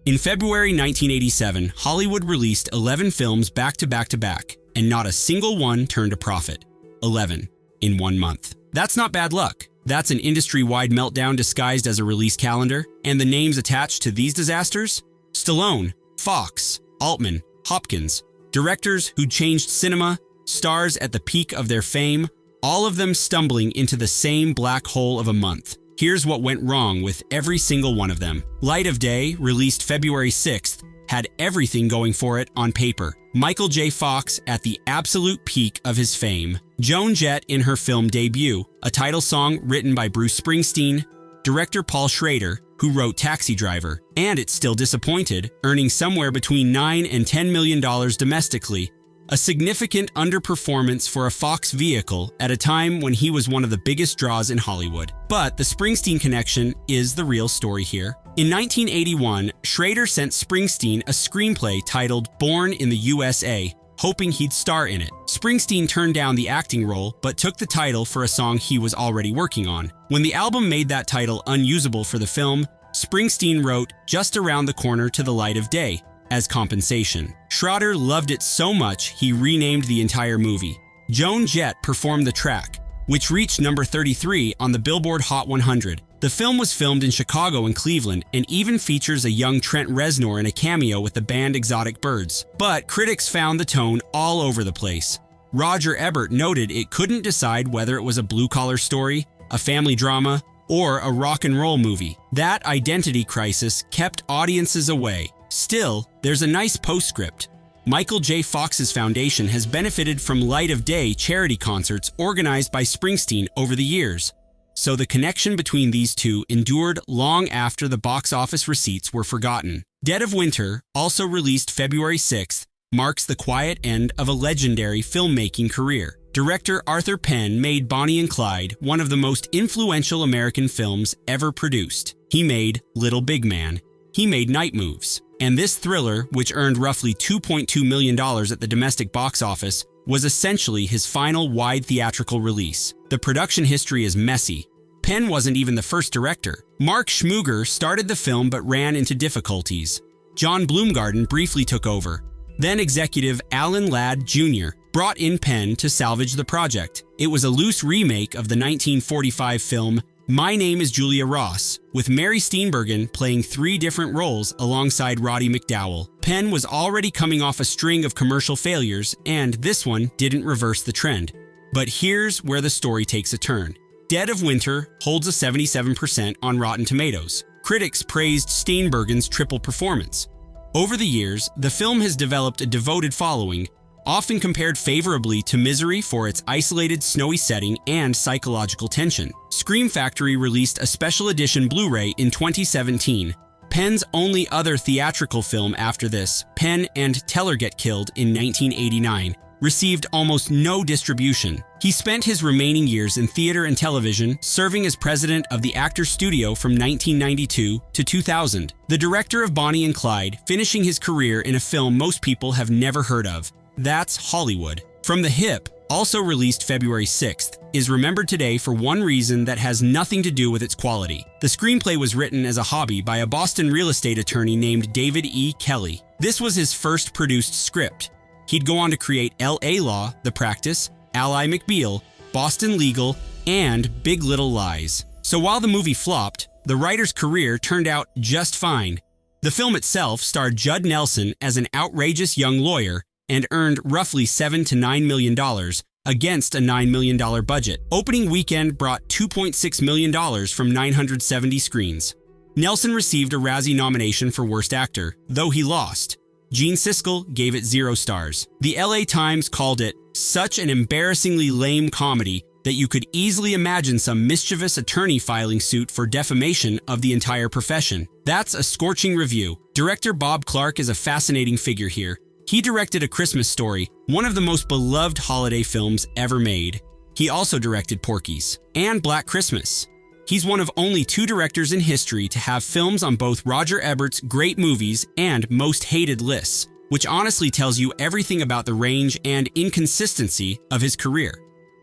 In February 1987, Hollywood released 11 films back to back to back, and not a single one turned a profit. 11 in 1 month. That's not bad luck. That's an industry-wide meltdown disguised as a release calendar, and the names attached to these disasters? Stallone, Fox, Altman, Hopkins, directors who changed cinema, stars at the peak of their fame, all of them stumbling into the same black hole of a month. Here's what went wrong with every single one of them. Light of Day, released February 6th, had everything going for it on paper. Michael J. Fox at the absolute peak of his fame. Joan Jett in her film debut, a title song written by Bruce Springsteen, director Paul Schrader, who wrote Taxi Driver, and it's still disappointed, earning somewhere between $9 and $10 million domestically. A significant underperformance for a Fox vehicle at a time when he was one of the biggest draws in Hollywood. But the Springsteen connection is the real story here. In 1981, Schrader sent Springsteen a screenplay titled Born in the USA, hoping he'd star in it. Springsteen turned down the acting role, but took the title for a song he was already working on. When the album made that title unusable for the film, Springsteen wrote Just Around the Corner to the Light of Day as compensation. Schrader loved it so much he renamed the entire movie. Joan Jett performed the track, which reached number 33 on the Billboard Hot 100. The film was filmed in Chicago and Cleveland and even features a young Trent Reznor in a cameo with the band Exotic Birds. But critics found the tone all over the place. Roger Ebert noted it couldn't decide whether it was a blue-collar story, a family drama, or a rock and roll movie. That identity crisis kept audiences away. Still, there's a nice postscript. Michael J. Fox's foundation has benefited from Light of Day charity concerts organized by Springsteen over the years. So the connection between these two endured long after the box office receipts were forgotten. Dead of Winter, also released February 6th, marks the quiet end of a legendary filmmaking career. Director Arthur Penn made Bonnie and Clyde one of the most influential American films ever produced. He made Little Big Man. He made Night Moves. And this thriller, which earned roughly $2.2 million at the domestic box office, was essentially his final wide theatrical release. The production history is messy. Penn wasn't even the first director. Mark Schmooger started the film but ran into difficulties. John Bloomgarden briefly took over. Then executive Alan Ladd Jr. brought in Penn to salvage the project. It was a loose remake of the 1945 film My Name is Julia Ross, with Mary Steenburgen playing 3 different roles alongside Roddy McDowall. Penn was already coming off a string of commercial failures, and this one didn't reverse the trend. But here's where the story takes a turn. Dead of Winter holds a 77% on Rotten Tomatoes. Critics praised Steenburgen's triple performance. Over the years, the film has developed a devoted following, often compared favorably to Misery for its isolated snowy setting and psychological tension. Scream Factory released a special edition Blu-ray in 2017. Penn's only other theatrical film after this, Penn and Teller Get Killed in 1989, received almost no distribution. He spent his remaining years in theater and television, serving as president of the Actors Studio from 1992 to 2000. The director of Bonnie and Clyde, finishing his career in a film most people have never heard of. That's Hollywood. From the Hip, also released February 6th, is remembered today for one reason that has nothing to do with its quality. The screenplay was written as a hobby by a Boston real estate attorney named David E. Kelly. This was his first produced script. He'd go on to create L.A. Law, The Practice, Ally McBeal, Boston Legal, and Big Little Lies. So while the movie flopped, the writer's career turned out just fine. The film itself starred Judd Nelson as an outrageous young lawyer and earned roughly $7 to $9 million against a $9 million budget. Opening weekend brought $2.6 million from 970 screens. Nelson received a Razzie nomination for Worst Actor, though he lost. Gene Siskel gave it 0 stars. The LA Times called it such an embarrassingly lame comedy that you could easily imagine some mischievous attorney filing suit for defamation of the entire profession. That's a scorching review. Director Bob Clark is a fascinating figure here. He directed A Christmas Story, one of the most beloved holiday films ever made. He also directed Porky's and Black Christmas. He's one of only 2 directors in history to have films on both Roger Ebert's great movies and most hated lists, which honestly tells you everything about the range and inconsistency of his career.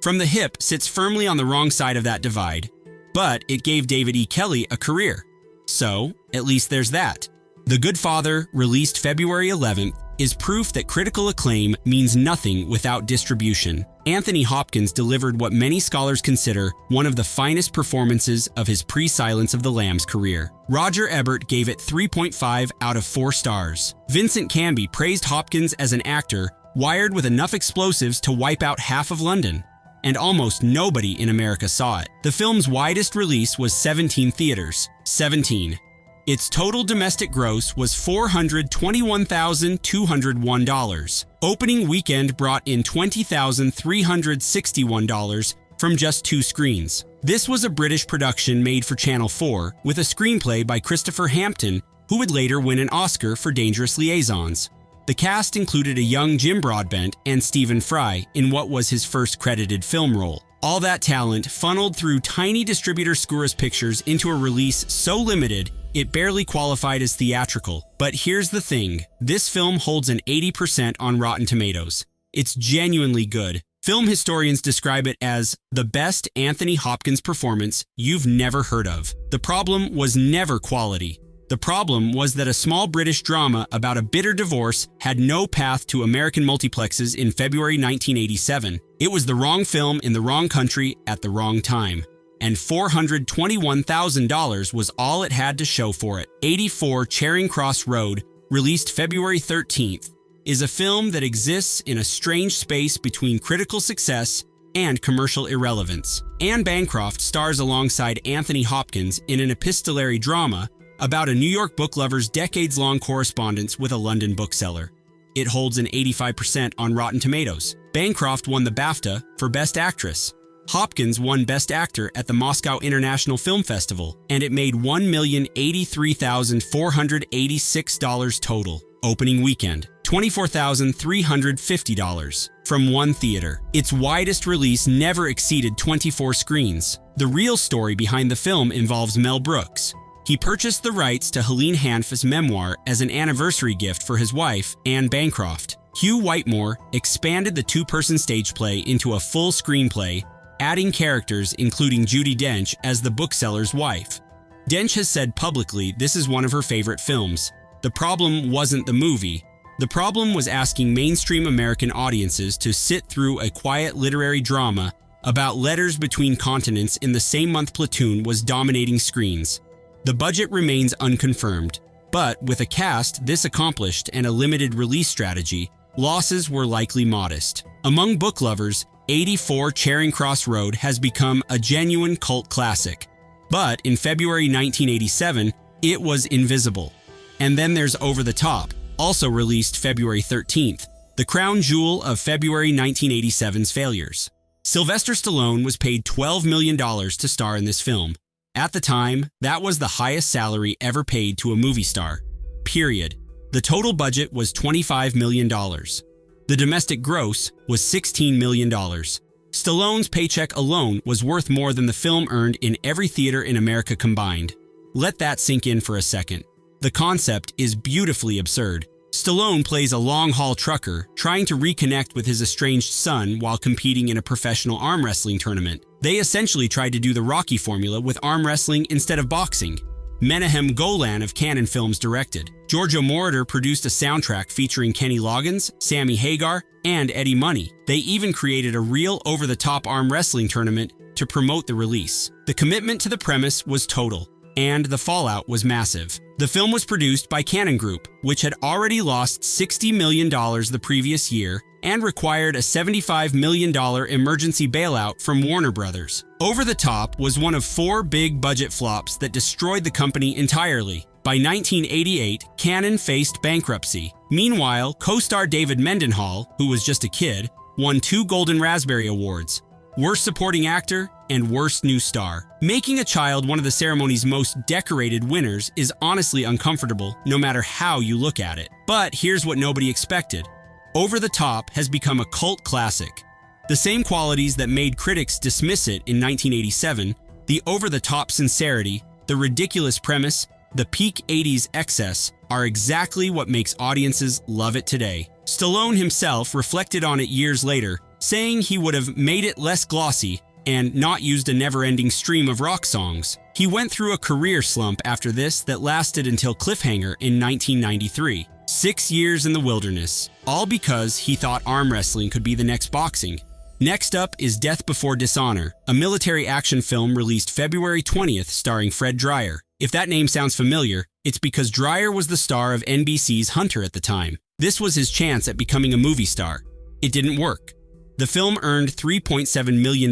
From the Hip sits firmly on the wrong side of that divide, but it gave David E. Kelly a career. So, at least there's that. The Good Father, released February 11th, is proof that critical acclaim means nothing without distribution. Anthony Hopkins delivered what many scholars consider one of the finest performances of his pre-Silence of the Lambs career. Roger Ebert gave it 3.5 out of 4 stars. Vincent Canby praised Hopkins as an actor wired with enough explosives to wipe out half of London. And almost nobody in America saw it. The film's widest release was 17 theaters. 17. Its total domestic gross was $421,201. Opening weekend brought in $20,361 from just 2 screens. This was a British production made for Channel 4 with a screenplay by Christopher Hampton, who would later win an Oscar for Dangerous Liaisons. The cast included a young Jim Broadbent and Stephen Fry in what was his first credited film role. All that talent funneled through tiny distributor Skouras Pictures into a release so limited it barely qualified as theatrical. But here's the thing, this film holds an 80% on Rotten Tomatoes. It's genuinely good. Film historians describe it as the best Anthony Hopkins performance you've never heard of. The problem was never quality. The problem was that a small British drama about a bitter divorce had no path to American multiplexes in February 1987. It was the wrong film in the wrong country at the wrong time. And $421,000 was all it had to show for it. 84 Charing Cross Road, released February 13th, is a film that exists in a strange space between critical success and commercial irrelevance. Anne Bancroft stars alongside Anthony Hopkins in an epistolary drama about a New York book lover's decades-long correspondence with a London bookseller. It holds an 85% on Rotten Tomatoes. Bancroft won the BAFTA for Best Actress. Hopkins won Best Actor at the Moscow International Film Festival, and it made $1,083,486 total. Opening weekend, $24,350 from one theater. Its widest release never exceeded 24 screens. The real story behind the film involves Mel Brooks. He purchased the rights to Helene Hanf's memoir as an anniversary gift for his wife, Anne Bancroft. Hugh Whitemore expanded the 2-person stage play into a full screenplay, adding characters including Judi Dench as the bookseller's wife. Dench has said publicly this is one of her favorite films. The problem wasn't the movie. The problem was asking mainstream American audiences to sit through a quiet literary drama about letters between continents in the same month Platoon was dominating screens. The budget remains unconfirmed, but with a cast this accomplished and a limited release strategy, losses were likely modest. Among book lovers, 84 Charing Cross Road has become a genuine cult classic. But in February 1987, it was invisible. And then there's Over the Top, also released February 13th, the crown jewel of February 1987's failures. Sylvester Stallone was paid $12 million to star in this film. At the time, that was the highest salary ever paid to a movie star. Period. The total budget was $25 million. The domestic gross was $16 million. Stallone's paycheck alone was worth more than the film earned in every theater in America combined. Let that sink in for a second. The concept is beautifully absurd. Stallone plays a long-haul trucker trying to reconnect with his estranged son while competing in a professional arm wrestling tournament. They essentially tried to do the Rocky formula with arm wrestling instead of boxing. Menahem Golan of Cannon Films directed. Giorgio Moroder produced a soundtrack featuring Kenny Loggins, Sammy Hagar, and Eddie Money. They even created a real over-the-top arm wrestling tournament to promote the release. The commitment to the premise was total, and the fallout was massive. The film was produced by Cannon Group, which had already lost $60 million the previous year and required a $75 million emergency bailout from Warner Brothers. Over the Top was one of 4 big budget flops that destroyed the company entirely. By 1988, Cannon faced bankruptcy. Meanwhile, co-star David Mendenhall, who was just a kid, won 2 Golden Raspberry Awards, Worst Supporting Actor and Worst New Star. Making a child one of the ceremony's most decorated winners is honestly uncomfortable, no matter how you look at it. But here's what nobody expected. Over the Top has become a cult classic. The same qualities that made critics dismiss it in 1987, the over-the-top sincerity, the ridiculous premise, the peak 80s excess, are exactly what makes audiences love it today. Stallone himself reflected on it years later, saying he would have made it less glossy and not used a never-ending stream of rock songs. He went through a career slump after this that lasted until Cliffhanger in 1993. 6 years in the wilderness, all because he thought arm wrestling could be the next boxing. Next up is Death Before Dishonor, a military action film released February 20th starring Fred Dryer. If that name sounds familiar, it's because Dryer was the star of NBC's Hunter at the time. This was his chance at becoming a movie star. It didn't work. The film earned $3.7 million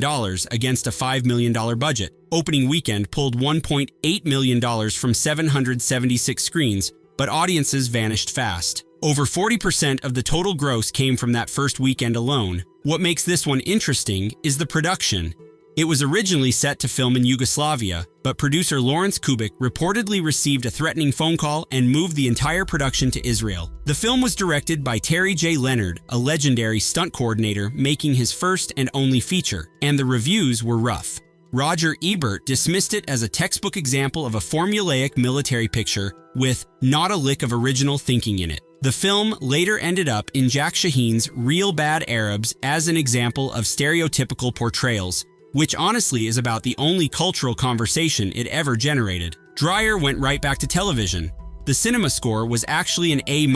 against a $5 million budget. Opening weekend pulled $1.8 million from 776 screens, but audiences vanished fast. Over 40% of the total gross came from that first weekend alone. What makes this one interesting is the production. It was originally set to film in Yugoslavia, but producer Lawrence Kubik reportedly received a threatening phone call and moved the entire production to Israel. The film was directed by Terry J. Leonard, a legendary stunt coordinator making his first and only feature, and the reviews were rough. Roger Ebert dismissed it as a textbook example of a formulaic military picture with not a lick of original thinking in it. The film later ended up in Jack Shaheen's Real Bad Arabs as an example of stereotypical portrayals, which honestly is about the only cultural conversation it ever generated. Dryer went right back to television. The cinema score was actually an A-,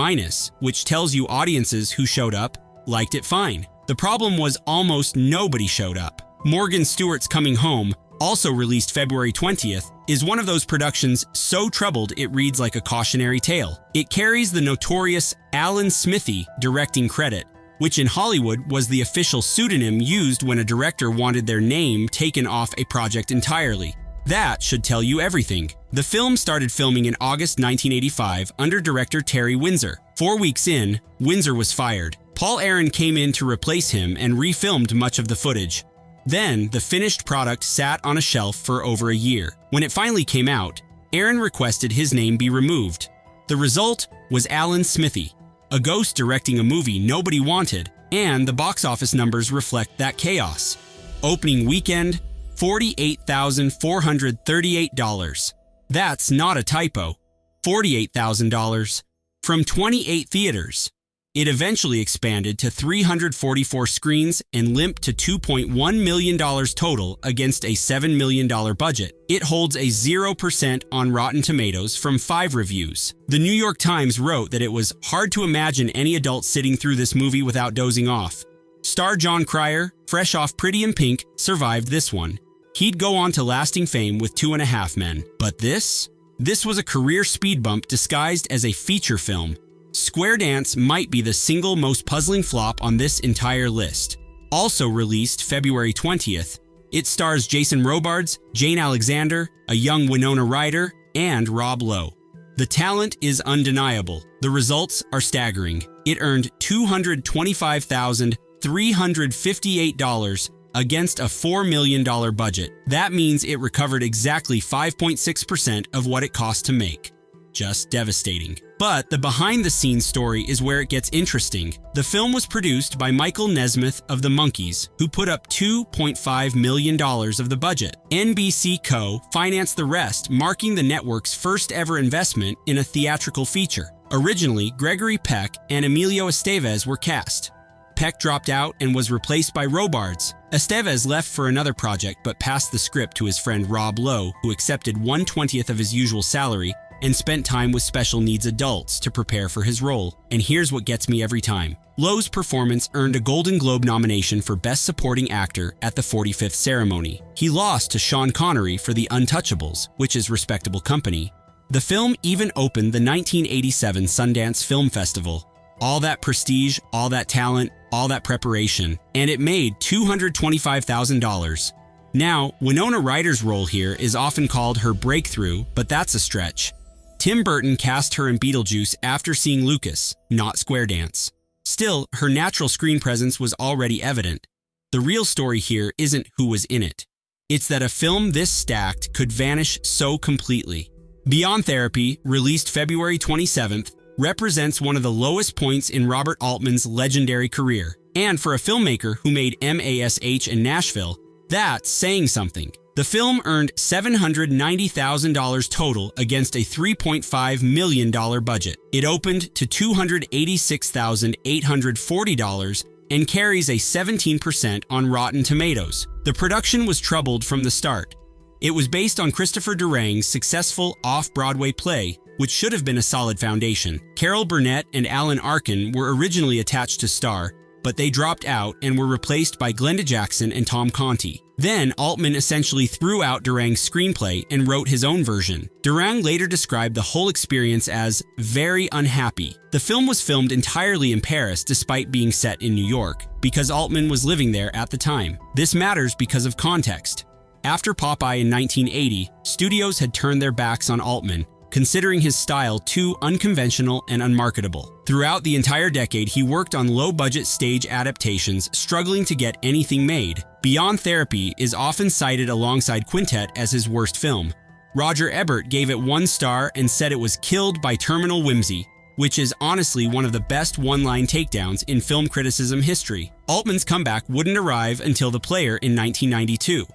which tells you audiences who showed up liked it fine. The problem was almost nobody showed up. Morgan Stewart's Coming Home, also released February 20th, is one of those productions so troubled it reads like a cautionary tale. It carries the notorious Alan Smithee directing credit, which in Hollywood was the official pseudonym used when a director wanted their name taken off a project entirely. That should tell you everything. The film started filming in August 1985 under director Terry Windsor. 4 weeks in, Windsor was fired. Paul Aaron came in to replace him and refilmed much of the footage. Then, the finished product sat on a shelf for over a year. When it finally came out, Aaron requested his name be removed. The result was Alan Smithee, a ghost directing a movie nobody wanted, and the box office numbers reflect that chaos. Opening weekend, $48,438. That's not a typo. $48,000 from 28 theaters. It eventually expanded to 344 screens and limped to $2.1 million total against a $7 million budget. It holds a 0% on Rotten Tomatoes from 5 reviews. The New York Times wrote that it was hard to imagine any adult sitting through this movie without dozing off. Star John Cryer, fresh off Pretty in Pink, survived this one. He'd go on to lasting fame with 2.5 Men. But this was a career speed bump disguised as a feature film. Square Dance might be the single most puzzling flop on this entire list. Also released February 20th, it stars Jason Robards, Jane Alexander, a young Winona Ryder, and Rob Lowe. The talent is undeniable. The results are staggering. It earned $225,358 against a $4 million budget. That means it recovered exactly 5.6% of what it cost to make. Just devastating. But the behind-the-scenes story is where it gets interesting. The film was produced by Michael Nesmith of The Monkees, who put up $2.5 million of the budget. NBC Co. financed the rest, marking the network's first ever investment in a theatrical feature. Originally, Gregory Peck and Emilio Estevez were cast. Peck dropped out and was replaced by Robards. Estevez left for another project but passed the script to his friend Rob Lowe, who accepted 1/20th of his usual salary and spent time with special needs adults to prepare for his role. And here's what gets me every time. Lowe's performance earned a Golden Globe nomination for Best Supporting Actor at the 45th ceremony. He lost to Sean Connery for The Untouchables, which is respectable company. The film even opened the 1987 Sundance Film Festival. All that prestige, all that talent, all that preparation, and it made $225,000. Now, Winona Ryder's role here is often called her breakthrough, but that's a stretch. Tim Burton cast her in Beetlejuice after seeing Lucas, not Square Dance. Still, her natural screen presence was already evident. The real story here isn't who was in it. It's that a film this stacked could vanish so completely. Beyond Therapy, released February 27th, represents one of the lowest points in Robert Altman's legendary career. And for a filmmaker who made MASH in Nashville, that's saying something. The film earned $790,000 total against a $3.5 million budget. It opened to $286,840 and carries a 17% on Rotten Tomatoes. The production was troubled from the start. It was based on Christopher Durang's successful off-Broadway play, which should have been a solid foundation. Carol Burnett and Alan Arkin were originally attached to star, but they dropped out and were replaced by Glenda Jackson and Tom Conti. Then Altman essentially threw out Durang's screenplay and wrote his own version. Durang later described the whole experience as very unhappy. The film was filmed entirely in Paris despite being set in New York, because Altman was living there at the time. This matters because of context. After Popeye in 1980, studios had turned their backs on Altman, considering his style too unconventional and unmarketable. Throughout the entire decade, he worked on low-budget stage adaptations, struggling to get anything made. Beyond Therapy is often cited alongside Quintet as his worst film. Roger Ebert gave it 1 star and said it was killed by terminal whimsy, which is honestly one of the best one-line takedowns in film criticism history. Altman's comeback wouldn't arrive until The Player in 1992.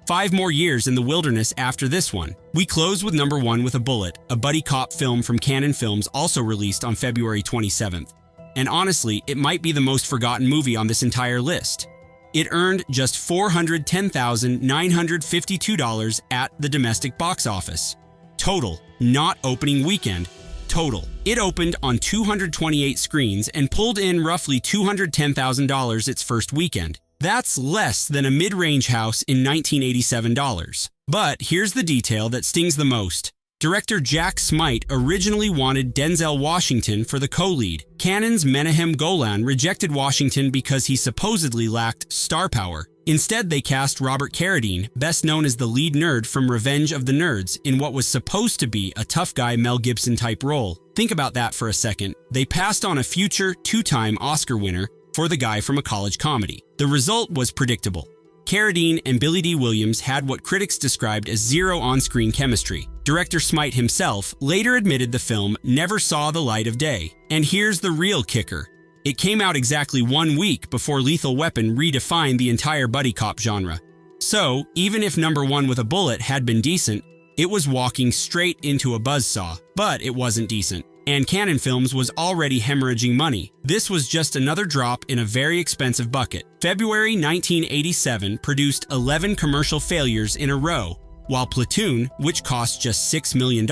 5 more years in the wilderness after this one. We close with number 1 with a Bullet, a buddy cop film from Cannon Films, also released on February 27th. And honestly, it might be the most forgotten movie on this entire list. It earned just $410,952 at the domestic box office. Total, not opening weekend. Total. It opened on 228 screens and pulled in roughly $210,000 its first weekend. That's less than a mid-range house in 1987 dollars. But here's the detail that stings the most. Director Jack Smite originally wanted Denzel Washington for the co-lead. Cannon's Menahem Golan rejected Washington because he supposedly lacked star power. Instead, they cast Robert Carradine, best known as the lead nerd from Revenge of the Nerds, in what was supposed to be a tough guy Mel Gibson-type role. Think about that for a second. They passed on a future 2-time Oscar winner for the guy from a college comedy. The result was predictable. Carradine and Billy D. Williams had what critics described as zero on-screen chemistry. Director Smite himself later admitted the film never saw the light of day. And here's the real kicker. It came out exactly 1 week before Lethal Weapon redefined the entire buddy cop genre. So, even if number 1 with a Bullet had been decent, it was walking straight into a buzzsaw. But it wasn't decent. And Cannon Films was already hemorrhaging money. This was just another drop in a very expensive bucket. February 1987 produced 11 commercial failures in a row, while Platoon, which cost just $6 million,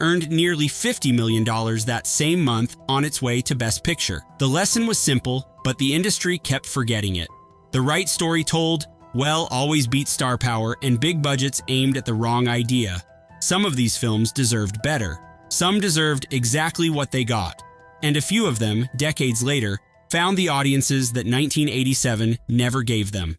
earned nearly $50 million that same month on its way to Best Picture. The lesson was simple, but the industry kept forgetting it. The right story told, well, always beat star power, and big budgets aimed at the wrong idea. Some of these films deserved better. Some deserved exactly what they got, and a few of them, decades later, found the audiences that 1987 never gave them.